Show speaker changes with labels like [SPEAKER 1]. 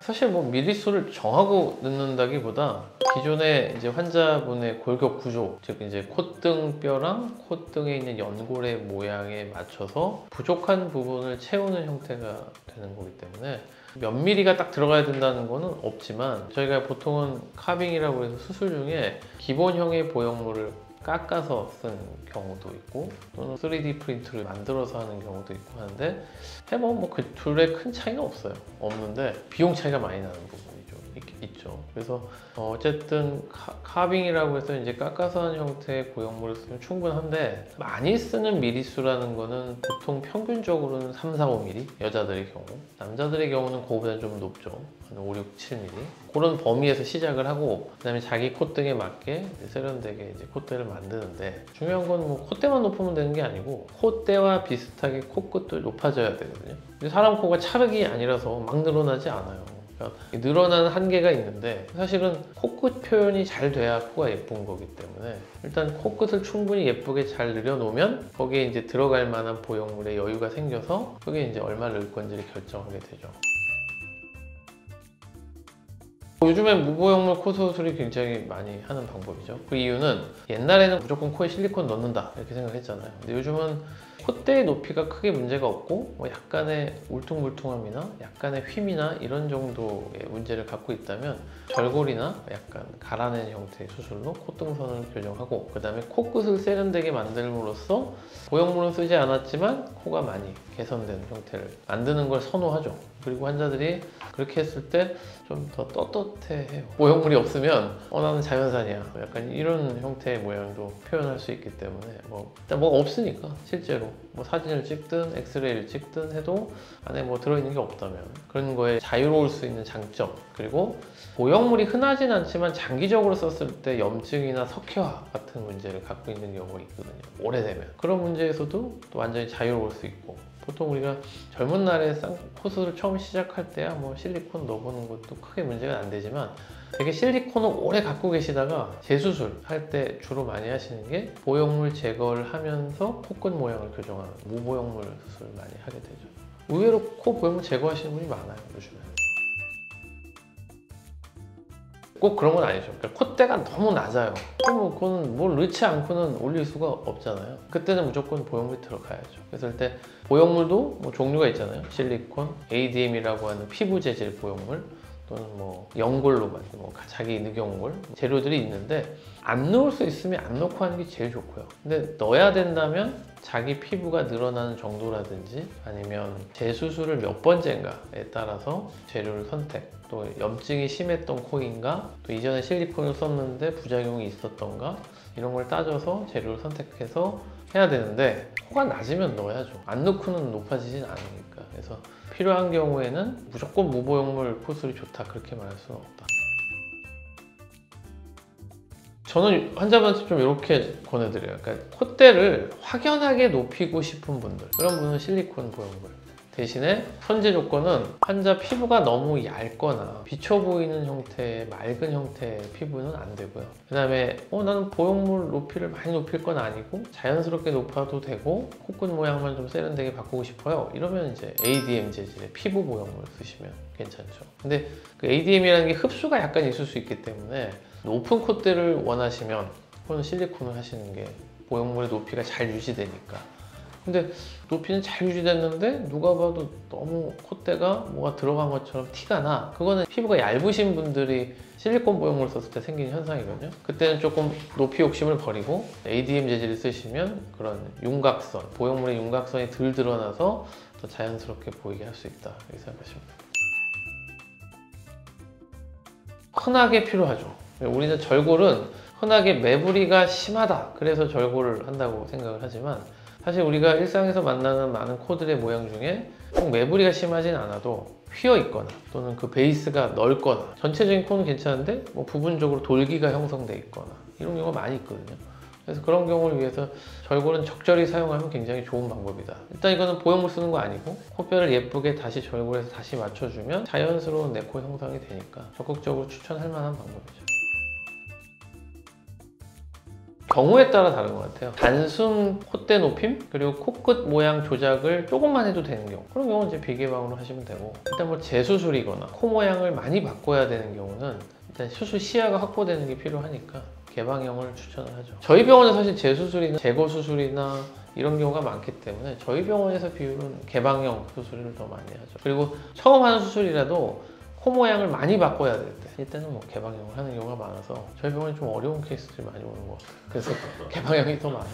[SPEAKER 1] 사실 뭐 미리수를 정하고 넣는다기보다 기존의 이제 환자분의 골격 구조, 즉 이제 콧등뼈랑 콧등에 있는 연골의 모양에 맞춰서 부족한 부분을 채우는 형태가 되는 거기 때문에 몇 미리가 딱 들어가야 된다는 거는 없지만, 저희가 보통은 카빙이라고 해서 수술 중에 기본형의 보형물을 깎아서 쓴 경우도 있고 또는 3D 프린트를 만들어서 하는 경우도 있고 하는데, 해보면 뭐 그 둘의 큰 차이는 없는데 비용 차이가 많이 나는 부분이 좀 있죠. 그래서 어쨌든 카빙이라고 해서 이제 깎아서 하는 형태의 보형물을 쓰면 충분한데, 많이 쓰는 미리수라는 거는 보통 평균적으로는 3, 4, 5mm, 여자들의 경우. 남자들의 경우는 그거보다 좀 높죠. 한 5, 6, 7mm. 그런 범위에서 시작을 하고, 그 다음에 자기 콧등에 맞게 세련되게 이제 콧대를 만드는데, 중요한 건 뭐 콧대만 높으면 되는 게 아니고 콧대와 비슷하게 코끝도 높아져야 되거든요. 근데 사람 코가 찰흙이 아니라서 막 늘어나지 않아요. 그러니까 늘어나는 한계가 있는데, 사실은 코끝 표현이 잘 돼야 코가 예쁜 거기 때문에 일단 코끝을 충분히 예쁘게 잘 늘여놓으면 거기에 이제 들어갈 만한 보형물의 여유가 생겨서 그게 이제 얼마 넣을 건지를 결정하게 되죠. 요즘에 무보형물 코 수술이 굉장히 많이 하는 방법이죠. 그 이유는 옛날에는 무조건 코에 실리콘 넣는다 이렇게 생각했잖아요. 근데 요즘은 콧대의 높이가 크게 문제가 없고 뭐 약간의 울퉁불퉁함이나 약간의 휨이나 이런 정도의 문제를 갖고 있다면 절골이나 약간 갈아낸 형태의 수술로 콧등선을 교정하고, 그 다음에 코끝을 세련되게 만들므로써 보형물은 쓰지 않았지만 코가 많이 개선된 형태를 만드는 걸 선호하죠. 그리고 환자들이 그렇게 했을 때 좀 더 떳떳해해요. 보형물이 없으면 나는 자연산이야, 약간 이런 형태의 모양도 표현할 수 있기 때문에, 일단 뭐가 없으니까 실제로 뭐 사진을 찍든 엑스레이를 찍든 해도 안에 뭐 들어있는 게 없다면 그런 거에 자유로울 수 있는 장점, 그리고 보형물이 흔하진 않지만 장기적으로 썼을 때 염증이나 석회화 같은 문제를 갖고 있는 경우가 있거든요. 오래되면 그런 문제에서도 또 완전히 자유로울 수 있고, 보통 우리가 젊은 날에 쌍코수술을 처음 시작할 때야 뭐 실리콘 넣어보는 것도 크게 문제가 안 되지만, 되게 실리콘을 오래 갖고 계시다가 재수술 할 때 주로 많이 하시는 게 보형물 제거를 하면서 코끝 모양을 교정하는 무보형물 수술을 많이 하게 되죠. 의외로 코 보형물 제거하시는 분이 많아요, 요즘에. 꼭 그런 건 아니죠. 그러니까 콧대가 너무 낮아요. 그러면 그건 뭘 넣지 않고는 올릴 수가 없잖아요. 그때는 무조건 보형물이 들어가야죠. 그랬을 때 보형물도 뭐 종류가 있잖아요. 실리콘, ADM이라고 하는 피부 재질 보형물, 또는 뭐 연골로 만든 뭐 자기 늑연골 재료들이 있는데, 안 넣을 수 있으면 안 넣고 하는 게 제일 좋고요. 근데 넣어야 된다면 자기 피부가 늘어나는 정도라든지 아니면 재수술을 몇 번째인가에 따라서 재료를 선택, 또 염증이 심했던 코인가, 또 이전에 실리콘을 썼는데 부작용이 있었던가, 이런 걸 따져서 재료를 선택해서 해야 되는데, 코가 낮으면 넣어야죠. 안 넣고는 높아지진 않으니까. 그래서 필요한 경우에는 무조건 무보형물 코술이 좋다 그렇게 말할 수는 없다. 저는 환자분한테 좀 이렇게 권해드려요. 그러니까 콧대를 확연하게 높이고 싶은 분들, 그런 분은 실리콘 보형물. 대신에 선제 조건은 환자 피부가 너무 얇거나 비쳐 보이는 형태의 맑은 형태의 피부는 안 되고요. 그 다음에 나는 보형물 높이를 많이 높일 건 아니고 자연스럽게 높아도 되고 코끝 모양만 좀 세련되게 바꾸고 싶어요, 이러면 이제 ADM 재질의 피부 보형물 쓰시면 괜찮죠. 근데 그 ADM이라는 게 흡수가 약간 있을 수 있기 때문에 높은 콧대를 원하시면 그건 실리콘을 하시는 게 보형물의 높이가 잘 유지되니까. 근데 높이는 잘 유지됐는데 누가 봐도 너무 콧대가 뭐가 들어간 것처럼 티가 나, 그거는 피부가 얇으신 분들이 실리콘 보형물 썼을 때 생기는 현상이거든요. 그때는 조금 높이 욕심을 버리고 ADM 재질을 쓰시면 그런 윤곽선, 보형물의 윤곽선이 덜 드러나서 더 자연스럽게 보이게 할 수 있다 이렇게 생각하시면 됩니다. 흔하게 필요하죠. 우리는 절골은 흔하게 매부리가 심하다 그래서 절골을 한다고 생각을 하지만, 사실 우리가 일상에서 만나는 많은 코들의 모양 중에 꼭 매부리가 심하진 않아도 휘어 있거나 또는 그 베이스가 넓거나, 전체적인 코는 괜찮은데 뭐 부분적으로 돌기가 형성돼 있거나 이런 경우가 많이 있거든요. 그래서 그런 경우를 위해서 절골은 적절히 사용하면 굉장히 좋은 방법이다. 일단 이거는 보형물 쓰는 거 아니고 코뼈를 예쁘게 다시 절골해서 다시 맞춰주면 자연스러운 내코 형성이 되니까 적극적으로 추천할 만한 방법이죠. 경우에 따라 다른 것 같아요. 단순 콧대 높임 그리고 코끝 모양 조작을 조금만 해도 되는 경우, 그런 경우는 이제 비개방으로 하시면 되고, 일단 뭐 재수술이거나 코 모양을 많이 바꿔야 되는 경우는 일단 수술 시야가 확보되는 게 필요하니까 개방형을 추천을 하죠. 저희 병원은 사실 재수술이나 제거 수술이나 이런 경우가 많기 때문에 저희 병원에서 비율은 개방형 수술을 더 많이 하죠. 그리고 처음 하는 수술이라도 코 모양을 많이 바꿔야 될 때, 이때는 뭐 개방형을 하는 경우가 많아서 저희 병원이 좀 어려운 케이스들이 많이 오는 것 같아요. 그래서 개방형이 더 많아요.